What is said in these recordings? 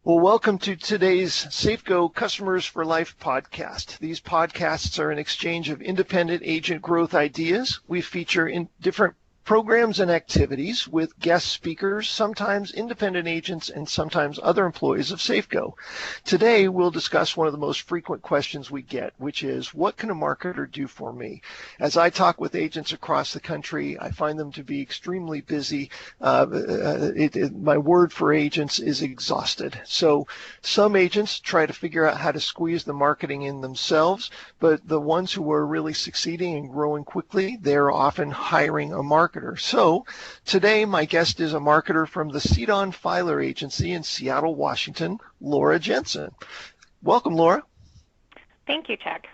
Well, welcome to today's SafeGo Customers for Life podcast. These podcasts are an exchange of independent agent growth ideas. We feature in different programs and activities with guest speakers, sometimes independent agents and sometimes other employees of SafeGo. Today, we'll discuss one of the most frequent questions we get, which is, what can a marketer do for me? As I talk with agents across the country, I find them to be extremely busy. My word for agents is exhausted. So some agents try to figure out how to squeeze the marketing in themselves, but the ones who are really succeeding and growing quickly, they're often hiring a marketer. So today my guest is a marketer from the Cedon Filer Agency in Seattle, Washington, Laura Jensen. Welcome, Laura. Thank you, Chuck.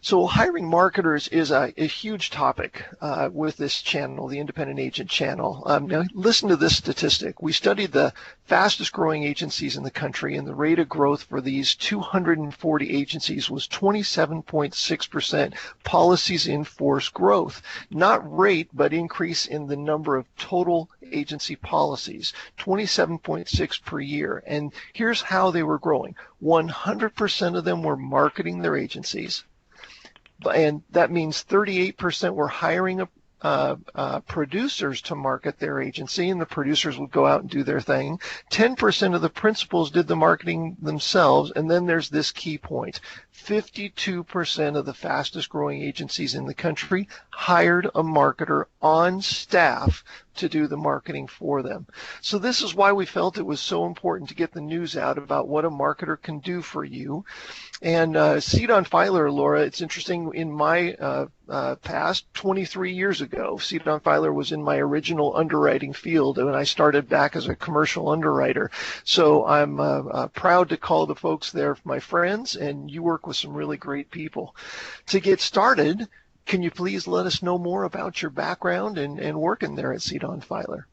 So hiring marketers is a huge topic with this channel, the Independent Agent channel. Now, listen to this statistic. We studied the fastest growing agencies in the country, and the rate of growth for these 240 agencies was 27.6% policies in force growth. Not rate, but increase in the number of total agency policies, 27.6 per year. And here's how they were growing. 100% of them were marketing their agencies, and that means 38% were hiring producers to market their agency, and the producers would go out and do their thing. 10% of the principals did the marketing themselves, and then there's this key point. 52% of the fastest growing agencies in the country hired a marketer on staff to do the marketing for them. So this is why we felt it was so important to get the news out about what a marketer can do for you. And Cedon Filer, Laura, it's interesting, in my past, 23 years ago, Cedon Filer was in my original underwriting field when I started back as a commercial underwriter. So I'm proud to call the folks there my friends, and you work with some really great people. To get started, can you please let us know more about your background and working there at Cedon Filer?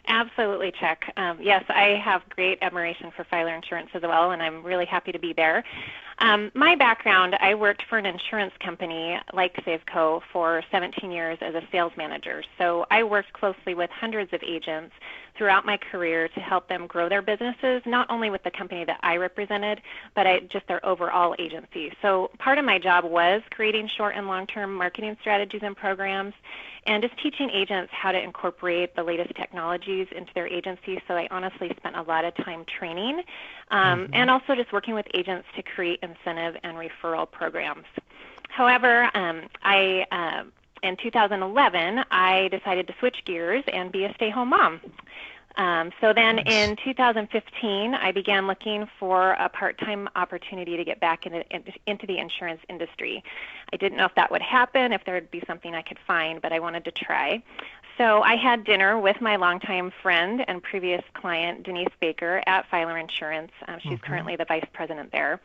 Absolutely, Chuck. Yes, I have great admiration for Filer Insurance as well, and I'm really happy to be there. My background, I worked for an insurance company like Safeco for 17 years as a sales manager. So I worked closely with hundreds of agents throughout my career to help them grow their businesses, not only with the company that I represented, but just their overall agency. So part of my job was creating short and long-term marketing strategies and programs, and just teaching agents how to incorporate the latest technologies into their agency. So I honestly spent a lot of time training, and also just working with agents to create incentive and referral programs. However, in 2011, I decided to switch gears and be a stay-home mom. So then in 2015, I began looking for a part-time opportunity to get back into the insurance industry. I didn't know if that would happen, if there would be something I could find, but I wanted to try. So I had dinner with my longtime friend and previous client, Denise Baker, at Filer Insurance. She's currently the vice president there.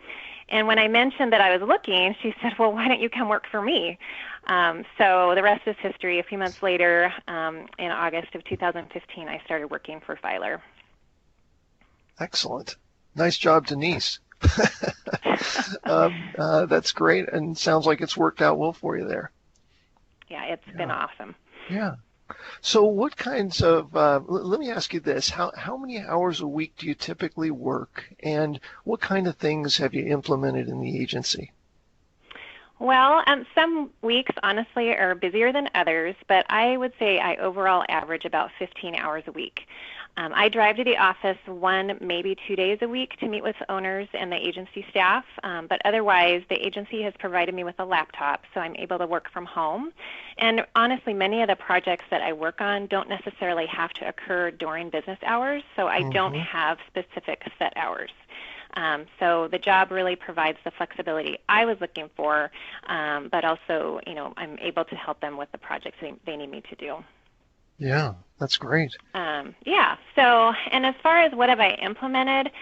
And when I mentioned that I was looking, she said, well, why don't you come work for me? So the rest is history. A few months later, in August of 2015, I started working for Filer. Excellent. Nice job, Denise. That's great, and sounds like it's worked out well for you there. Yeah, it's been awesome. Yeah. So what kinds of, let me ask you this, how many hours a week do you typically work, and what kind of things have you implemented in the agency? Well, some weeks, honestly, are busier than others, but I would say I overall average about 15 hours a week. I drive to the office 1, maybe 2 days a week to meet with owners and the agency staff, but otherwise the agency has provided me with a laptop, so I'm able to work from home. And honestly, many of the projects that I work on don't necessarily have to occur during business hours, so I don't have specific set hours. So the job really provides the flexibility I was looking for, but also, I'm able to help them with the projects they need me to do. Yeah, that's great. Yeah. So, and as far as what have I implemented,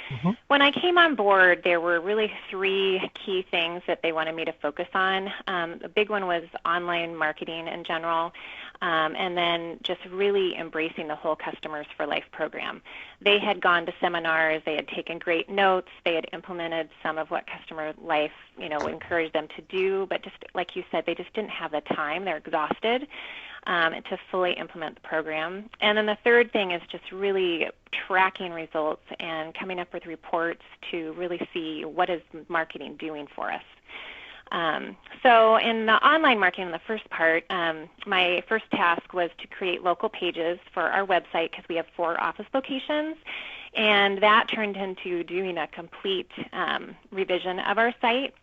when I came on board, there were really 3 key things that they wanted me to focus on. The big one was online marketing in general, and then just really embracing the whole Customers for Life program. They had gone to seminars, they had taken great notes, they had implemented some of what Customer Life, encouraged them to do, but just like you said, they just didn't have the time. They're exhausted. to fully implement the program. And then the third thing is just really tracking results and coming up with reports to really see what is marketing doing for us. So in the online marketing, in the first part, my first task was to create local pages for our website because we have 4 office locations, and that turned into doing a complete revision of our site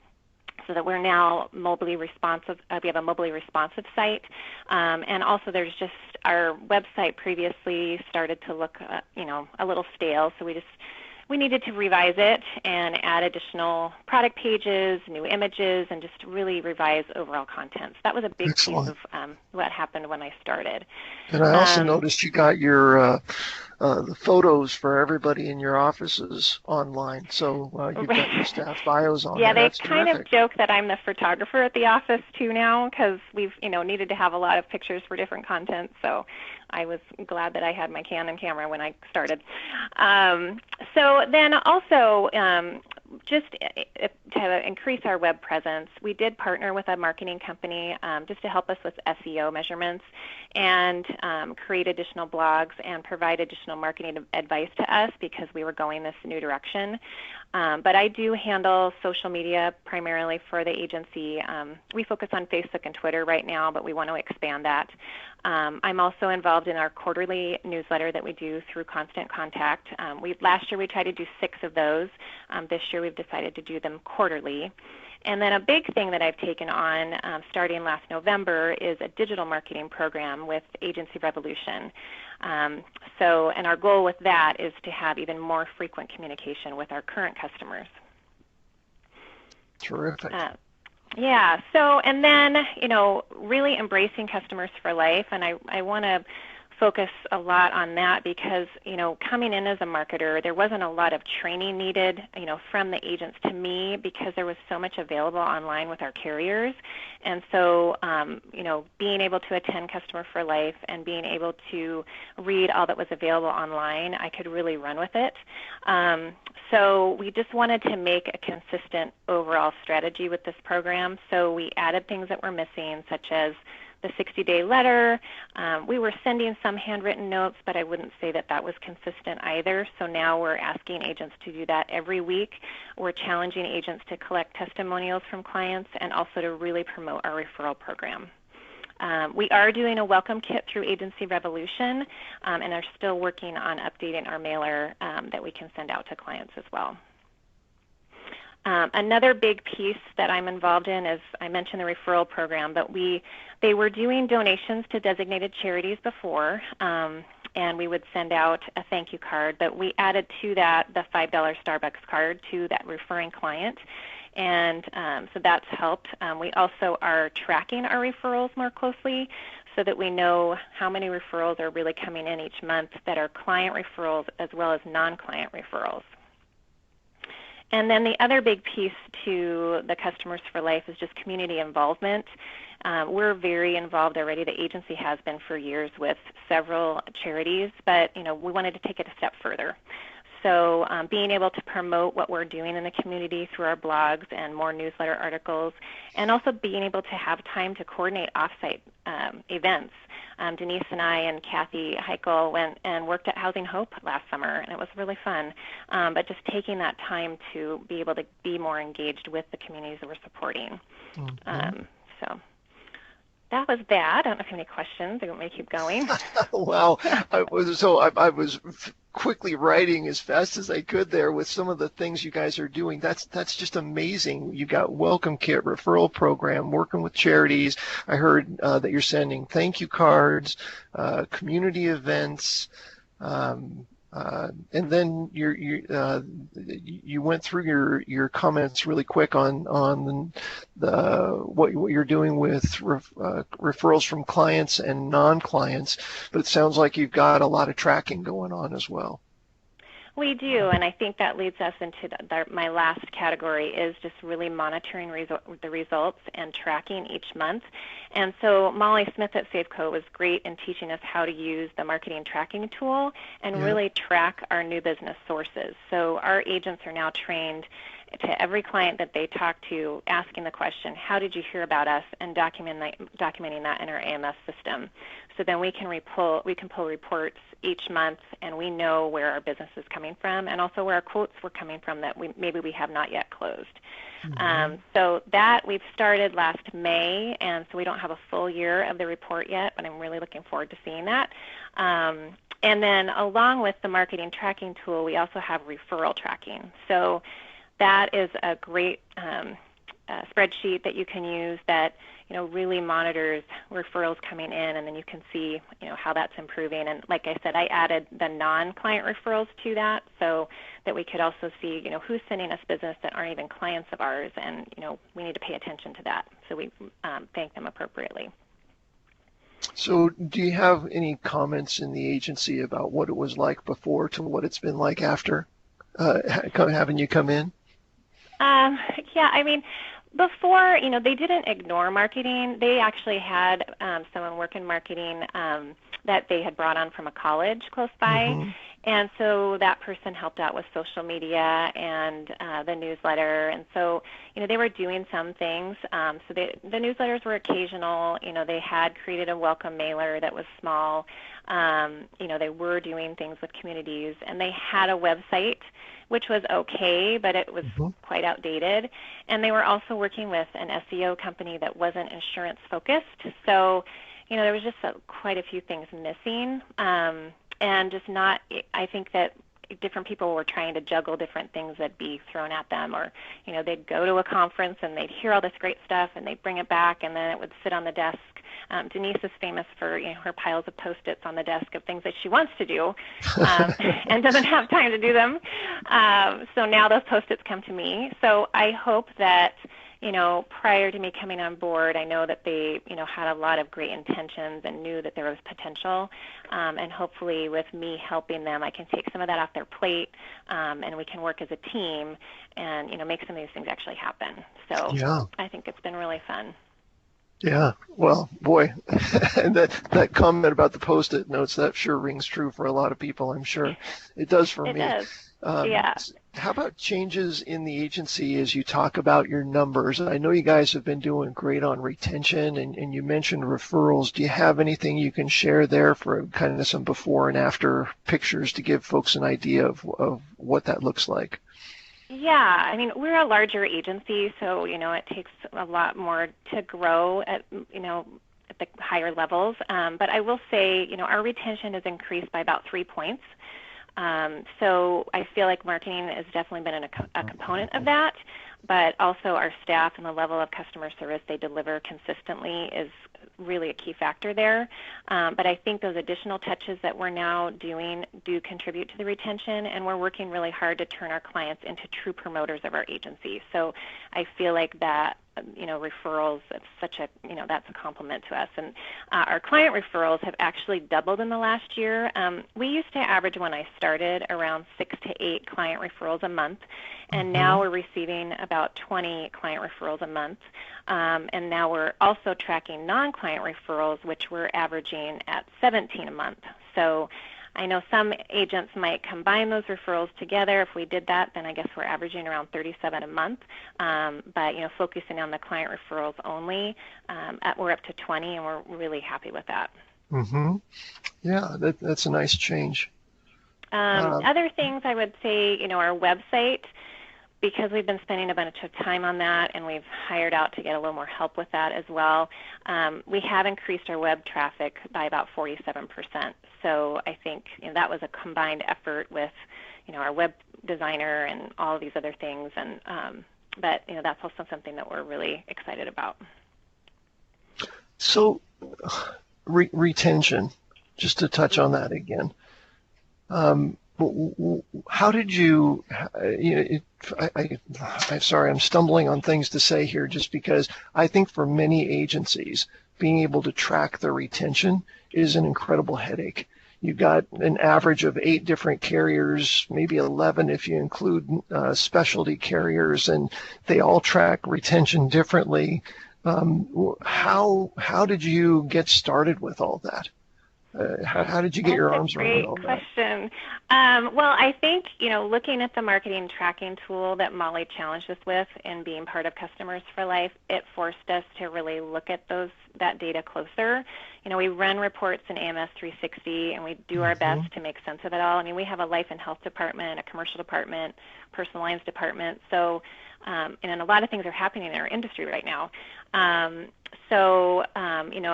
so that we're now mobilely responsive. We have a mobilely responsive site, and also there's just our website previously started to look, a little stale, so we needed to revise it and add additional product pages, new images, and just really revise overall content. So that was a big Excellent. piece of what happened when I started. And I also noticed you got your the photos for everybody in your offices online. So you've got your staff bios on Yeah, there. they That's kind of terrific. joke that I'm the photographer at the office too now because we've, needed to have a lot of pictures for different content. So I was glad that I had my Canon camera when I started. So then also, just to increase our web presence, we did partner with a marketing company just to help us with SEO measurements and create additional blogs and provide additional marketing advice to us because we were going this new direction. But I do handle social media primarily for the agency. We focus on Facebook and Twitter right now, but we want to expand that. I'm also involved in our quarterly newsletter that we do through Constant Contact. Last year we tried to do 6 of those. This year we've decided to do them quarterly. And then a big thing that I've taken on starting last November is a digital marketing program with Agency Revolution. And our goal with that is to have even more frequent communication with our current customers. Terrific. Yeah, so and then, really embracing customers for life, and I want to focus a lot on that because, coming in as a marketer, there wasn't a lot of training needed, from the agents to me because there was so much available online with our carriers. And so, being able to attend Customer for Life and being able to read all that was available online, I could really run with it. So we just wanted to make a consistent overall strategy with this program. So we added things that were missing, such as the 60-day letter. We were sending some handwritten notes, but I wouldn't say that that was consistent either. So now we're asking agents to do that every week. We're challenging agents to collect testimonials from clients and also to really promote our referral program. We are doing a welcome kit through Agency Revolution and are still working on updating our mailer that we can send out to clients as well. Another big piece that I'm involved in is, I mentioned the referral program, but they were doing donations to designated charities before, and we would send out a thank you card, but we added to that the $5 Starbucks card to that referring client, and so that's helped. We also are tracking our referrals more closely so that we know how many referrals are really coming in each month that are client referrals as well as non-client referrals. And then the other big piece to the Customers for Life is just community involvement. We're very involved already. The agency has been for years with several charities, but we wanted to take it a step further. So being able to promote what we're doing in the community through our blogs and more newsletter articles, and also being able to have time to coordinate offsite events. Denise and I and Kathy Heichel went and worked at Housing Hope last summer, and it was really fun. But just taking that time to be able to be more engaged with the communities that we're supporting. Mm-hmm. So that was that. I don't know if you have any questions. I want me to keep going. Wow. I was quickly writing as fast as I could there with some of the things you guys are doing. That's just amazing. You got welcome kit, referral program, working with charities. I heard that you're sending thank you cards, community events, and then you went through your comments really quick on what you're doing with referrals from clients and non-clients, but it sounds like you've got a lot of tracking going on as well. We do, and I think that leads us into my last category is just really monitoring the results and tracking each month. And so Molly Smith at Safeco was great in teaching us how to use the marketing tracking tool and really track our new business sources. So our agents are now trained to every client that they talk to, asking the question, how did you hear about us, and documenting that in our AMS system. So then we can pull reports each month, and we know where our business is coming from and also where our quotes were coming from that maybe we have not yet closed. So that we've started last May, and so we don't have a full year of the report yet, but I'm really looking forward to seeing that. And then along with the marketing tracking tool, we also have referral tracking. So that is a great spreadsheet that you can use that really monitors referrals coming in, and then you can see how that's improving. And like I said, I added the non-client referrals to that so that we could also see who's sending us business that aren't even clients of ours, and we need to pay attention to that so we thank them appropriately. So do you have any comments in the agency about what it was like before to what it's been like after having you come in? Yeah, I mean, before, they didn't ignore marketing. They actually had someone work in marketing that they had brought on from a college close by. And so that person helped out with social media and the newsletter. And so, they were doing some things. So the newsletters were occasional. They had created a welcome mailer that was small. They were doing things with communities. And they had a website, which was okay, but it was quite outdated. And they were also working with an SEO company that wasn't insurance focused. So, there was just quite a few things missing. And just not, I think that different people were trying to juggle different things that'd be thrown at them, or, they'd go to a conference and they'd hear all this great stuff and they'd bring it back and then it would sit on the desk. Denise is famous for her piles of Post-its on the desk of things that she wants to do and doesn't have time to do them. So now those Post-its come to me. So I hope that prior to me coming on board, I know that they, had a lot of great intentions and knew that there was potential. And hopefully with me helping them, I can take some of that off their plate, and we can work as a team and, make some of these things actually happen. So I think it's been really fun. Yeah, well, boy, and that comment about the Post-it notes, that sure rings true for a lot of people, I'm sure. It does for me. It does. Yeah. How about changes in the agency as you talk about your numbers? I know you guys have been doing great on retention, and you mentioned referrals. Do you have anything you can share there for kind of some before and after pictures to give folks an idea of what that looks like? Yeah, I mean, we're a larger agency, so, it takes a lot more to grow at the higher levels. But I will say, our retention has increased by about 3 points. So I feel like marketing has definitely been a component of that, but also our staff and the level of customer service they deliver consistently is really a key factor there. But I think those additional touches that we're now doing do contribute to the retention, and we're working really hard to turn our clients into true promoters of our agency. So I feel like that referrals, it's such a, that's a compliment to us. And our client referrals have actually doubled in the last year. We used to average when I started around 6 to 8 client referrals a month, and now we're receiving about 20 client referrals a month. And now we're also tracking non-client referrals, which we're averaging at 17 a month. So I know some agents might combine those referrals together. If we did that, then I guess we're averaging around 37 a month. But, focusing on the client referrals only, we're up to 20, and we're really happy with that. Yeah, that's a nice change. Other things I would say, our website, because we've been spending a bunch of time on that and we've hired out to get a little more help with that as well, we have increased our web traffic by about 47%. So I think that was a combined effort with our web designer and all of these other things. And but that's also something that we're really excited about. So retention, just to touch on that again. How did you, I'm sorry, I'm stumbling on things to say here just because I think for many agencies, being able to track their retention is an incredible headache. you got an average of 8 different carriers, maybe 11 if you include specialty carriers, and they all track retention differently. How did you get started with all that? How did you get your arms around all That's a that? great question. Well, I think, looking at the marketing tracking tool that Molly challenged us with and being part of Customers for Life, it forced us to really look at that data closer. We run reports in AMS 360, and we do our best to make sense of it all. I mean, we have a life and health department, a commercial department, personal lines department. So, and a lot of things are happening in our industry right now.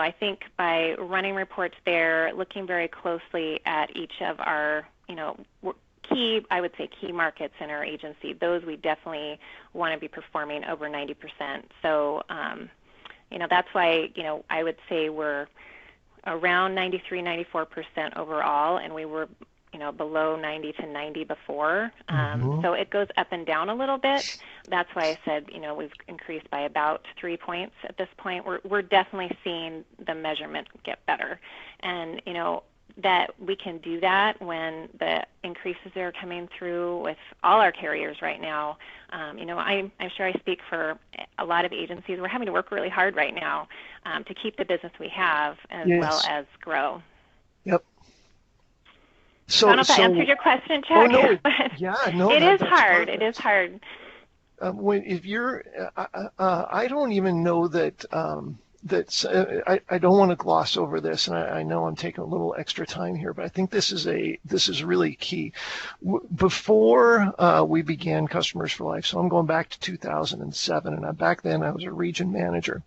I think by running reports there, looking very closely at each of our, I would say key markets in our agency, those we definitely want to be performing over 90%. So, that's why, I would say we're around 93, 94% overall, and we were below 90 to 90 before. So it goes up and down a little bit. That's why I said, we've increased by about 3 points at this point. We're definitely seeing the measurement get better. And, that we can do that when the increases are coming through with all our carriers right now. I'm sure I speak for a lot of agencies. We're having to work really hard right now to keep the business we have as well as grow. Yep. So, I don't know if that answered your question, Chuck. Oh, no. Yeah, no. It is hard. Perfect. It is hard. If you're, I don't even know that. I don't want to gloss over this, and I know I'm taking a little extra time here, but I think this is really key. Before we began Customers for Life, so I'm going back to 2007, and back then I was a region manager.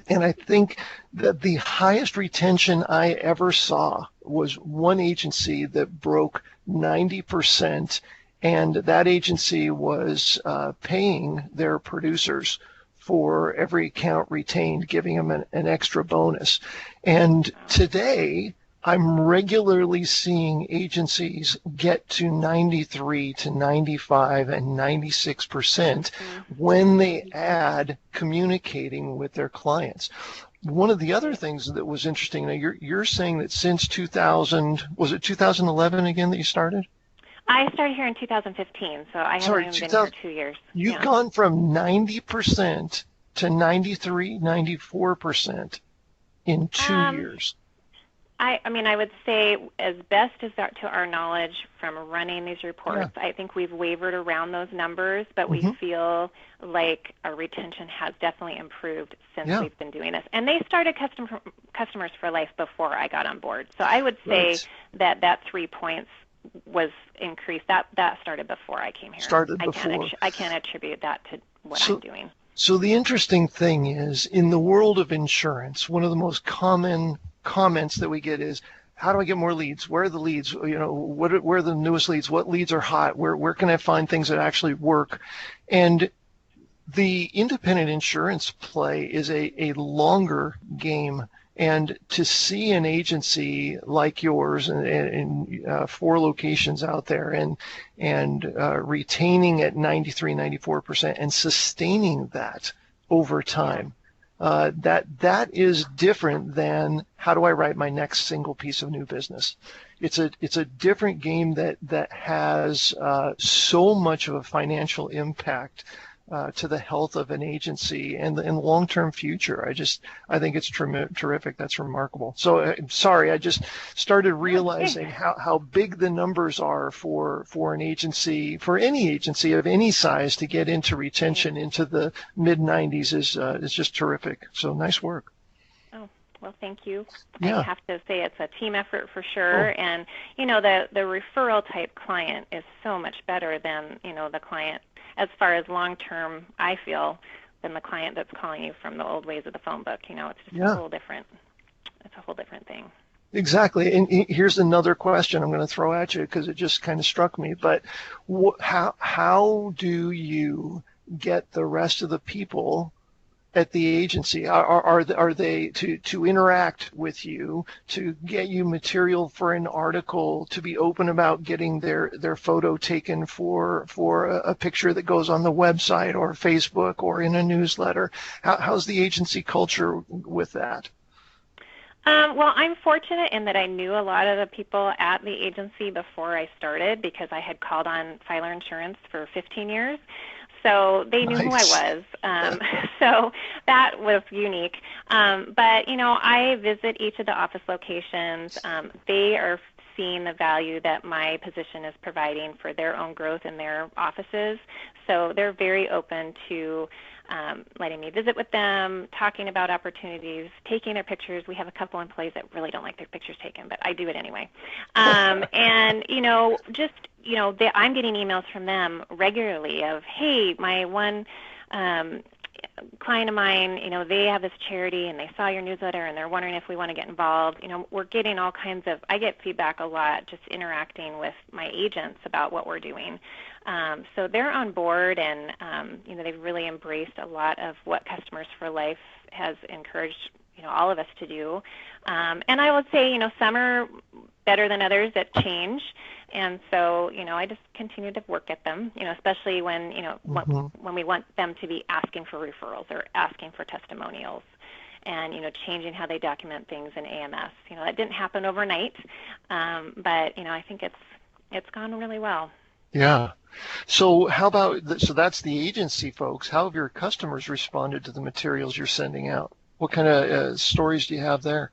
And I think that the highest retention I ever saw was one agency that broke 90%, and that agency was paying their producers for every account retained, giving them an extra bonus. And today, I'm regularly seeing agencies get to 93 to 95 and 96% when they add communicating with their clients. One of the other things that was interesting, now you're saying that since 2000, was it 2011 again that you started? I started here in 2015, so I haven't even been here 2 years. You've gone from 90% to 93, 94% in 2 years. I would say, as best as that to our knowledge from running these reports, I think we've wavered around those numbers, but we feel like our retention has definitely improved since we've been doing this. And they started Customers for Life before I got on board. So I would say that 3 points was increased. That started before I came here. I can't attribute that to what I'm doing. So the interesting thing is, in the world of insurance, one of the most common comments that we get is, how do I get more leads? Where are the leads? Where are the newest leads? What leads are hot? Where can I find things that actually work? And the independent insurance play is a longer game. And to see an agency like yours and 4 locations out there and retaining at 93, 94% and sustaining that over time, that is different than how do I write my next single piece of new business. It's a different game that has so much of a financial impact to the health of an agency and the long-term future. I think it's terrific. That's remarkable. So sorry, I just started realizing how big the numbers are for an agency, for any agency of any size, to get into retention into the mid-90s is just terrific. So nice work. Oh, well, thank you. Yeah. I have to say it's a team effort for sure. Oh. And, the referral type client is so much better than, the client, as far as long-term, I feel, than the client that's calling you from the old ways of the phone book. It's just a whole different thing. Exactly. And here's another question I'm going to throw at you because it just kind of struck me. But how do you get the rest of the people at the agency? Are they to interact with you, to get you material for an article, to be open about getting their photo taken for a picture that goes on the website or Facebook or in a newsletter? How's the agency culture with that? Well, I'm fortunate in that I knew a lot of the people at the agency before I started because I had called on Filer Insurance for 15 years. So they knew who I Nice. was. So that was unique. But, I visit each of the office locations. They are seeing the value that my position is providing for their own growth in their offices. So they're very open to letting me visit with them, talking about opportunities, taking their pictures. We have a couple employees that really don't like their pictures taken, but I do it anyway. And, I'm getting emails from them regularly of, hey, my one client of mine, they have this charity and they saw your newsletter and they're wondering if we want to get involved. We're getting all kinds of, I get feedback a lot just interacting with my agents about what we're doing. So they're on board and, they've really embraced a lot of what Customers for Life has encouraged, all of us to do. And I would say, some are better than others at change. And so, I just continue to work at them, especially when, Hmm. when we want them to be asking for referrals or asking for testimonials and, changing how they document things in AMS. That didn't happen overnight, but, I think it's gone really well. Yeah. So how about, so that's the agency folks. How have your customers responded to the materials you're sending out? What kind of stories do you have there?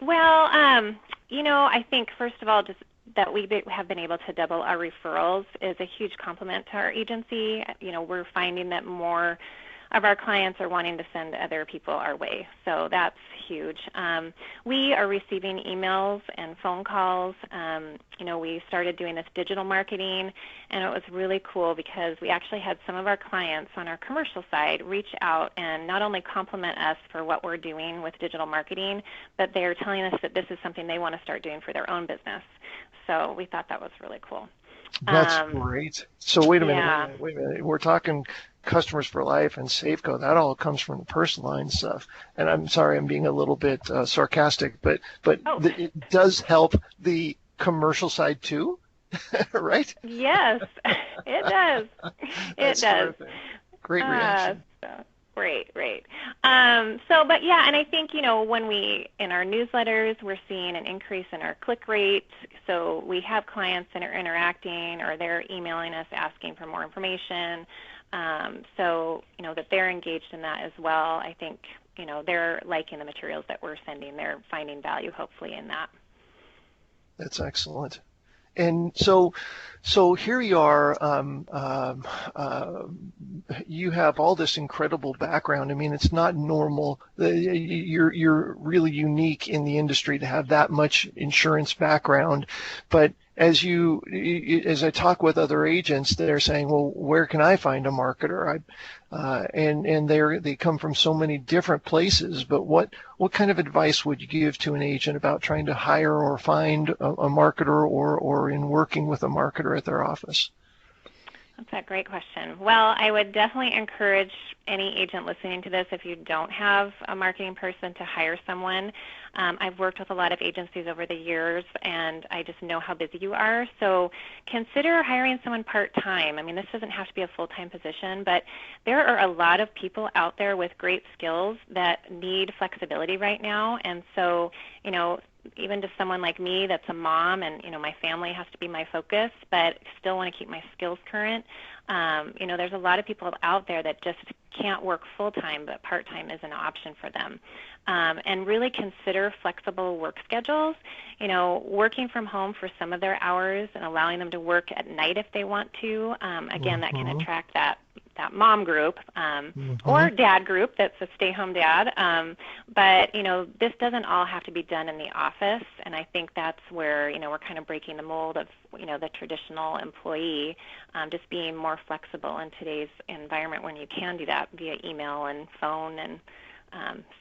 Well, I think first of all, just that we have been able to double our referrals is a huge compliment to our agency. We're finding that more of our clients are wanting to send other people our way, so that's huge. We are receiving emails and phone calls. We started doing this digital marketing, and it was really cool because we actually had some of our clients on our commercial side reach out and not only compliment us for what we're doing with digital marketing, but they're telling us that this is something they want to start doing for their own business. So we thought that was really cool. That's great. So wait a minute, Yeah. wait a minute. We're talking Customers for Life and Safeco. That all comes from the personal line stuff. And I'm sorry, I'm being a little bit sarcastic, but Oh, it does help the commercial side too, right? yes, it does. It That's does. terrific. Great Uh, reaction. so, great. But yeah, and I think, when in our newsletters, we're seeing an increase in our click rate. So we have clients that are interacting or they're emailing us asking for more information. That they're engaged in that as well. I think, they're liking the materials that we're sending. They're finding value, hopefully, in that. That's excellent. And so here you are. You have all this incredible background. I mean, it's not normal. You're really unique in the industry to have that much insurance background. But as I talk with other agents, they're saying, "Well, where can I find a marketer?" And they come from so many different places. But what kind of advice would you give to an agent about trying to hire or find a marketer or in working with a marketer at their office? That's a great question. Well, I would definitely encourage any agent listening to this, if you don't have a marketing person, to hire someone. I've worked with a lot of agencies over the years, and I just know how busy you are. So consider hiring someone part-time. I mean, this doesn't have to be a full-time position, but there are a lot of people out there with great skills that need flexibility right now. And so, even to someone like me that's a mom and, my family has to be my focus, but still want to keep my skills current. There's a lot of people out there that just can't work full-time, but part-time is an option for them. And really consider flexible work schedules, working from home for some of their hours and allowing them to work at night if they want to. Again, that can Mhm. attract that mom group or Mhm. dad group that's a stay-home dad. But, this doesn't all have to be done in the office, and I think that's where, we're kind of breaking the mold of, the traditional employee, just being more flexible in today's environment when you can do that via email and phone. And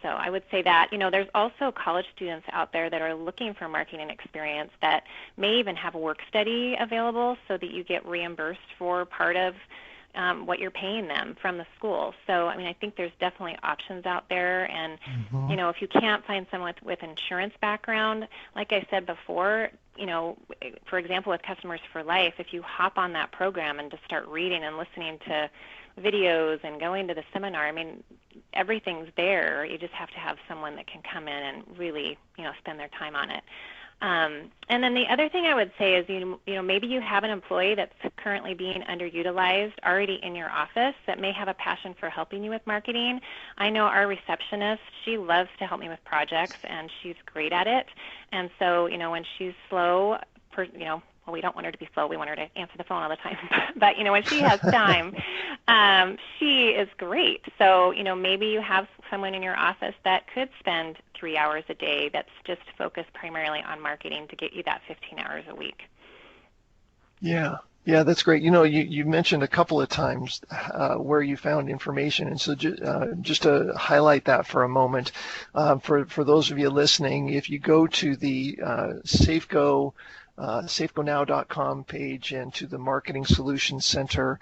so I would say that, there's also college students out there that are looking for marketing experience that may even have a work study available so that you get reimbursed for part of what you're paying them from the school. So, I mean, I think there's definitely options out there. And, Mm-hmm. if you can't find someone with insurance background, like I said before, for example, with Customers for Life, if you hop on that program and just start reading and listening to videos and going to the seminar, I mean, everything's there. You just have to have someone that can come in and really, spend their time on it. And then the other thing I would say is, maybe you have an employee that's currently being underutilized already in your office that may have a passion for helping you with marketing. I know our receptionist, she loves to help me with projects, and she's great at it. And so, when she's slow, well, we don't want her to be slow. We want her to answer the phone all the time. But, when she has time, she is great. So, maybe you have someone in your office that could spend 3 hours a day that's just focused primarily on marketing to get you that 15 hours a week. Yeah. Yeah, that's great. You mentioned a couple of times where you found information, and so just to highlight that for a moment, for those of you listening, if you go to the safegonow.com page and to the Marketing Solutions Center,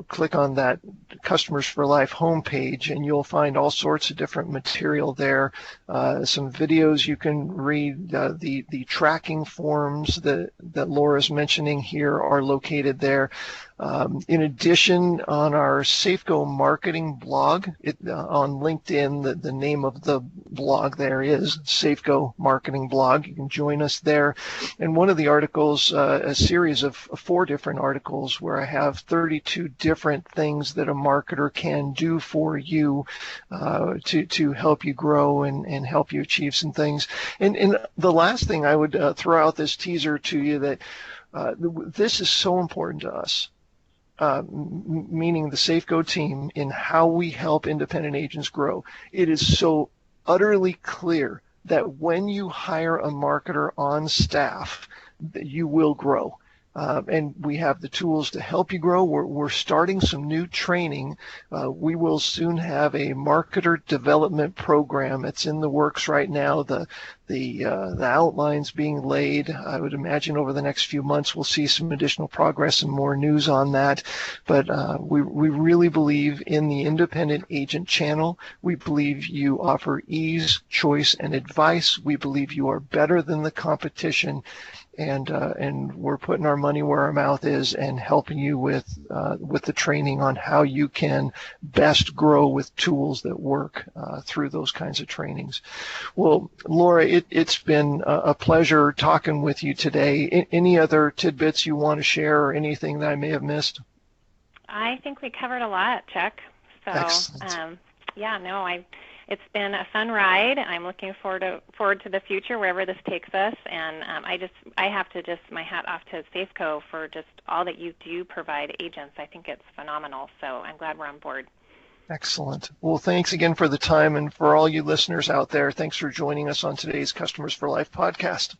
click on that Customers for Life homepage, and you'll find all sorts of different material there. Some videos you can read. The tracking forms that Laura's mentioning here are located there. In addition, on our Safeco marketing blog, on LinkedIn, the name of the blog there is Safeco Marketing Blog. You can join us there. And one of the articles, a series of 4 different articles where I have 32 different things that a marketer can do for you to help you grow and help you achieve some things. And the last thing I would throw out this teaser to you that this is so important to us. Meaning the Safeco team, in how we help independent agents grow. It is so utterly clear that when you hire a marketer on staff, that you will grow. And we have the tools to help you grow. We're starting some new training. We will soon have a marketer development program. It's in the works right now. The outlines being laid. I would imagine over the next few months we'll see some additional progress and more news on that. But we really believe in the independent agent channel. We believe you offer ease, choice, and advice. We believe you are better than the competition. And we're putting our money where our mouth is and helping you with the training on how you can best grow with tools that work through those kinds of trainings. Well, Laura, it's been a pleasure talking with you today. Any other tidbits you want to share or anything that I may have missed? I think we covered a lot, Chuck. So, excellent. It's been a fun ride. I'm looking forward to the future, wherever this takes us. And I have to my hat off to Safeco for just all that you do provide agents. I think it's phenomenal. So I'm glad we're on board. Excellent. Well, thanks again for the time, and for all you listeners out there, thanks for joining us on today's Customers for Life podcast.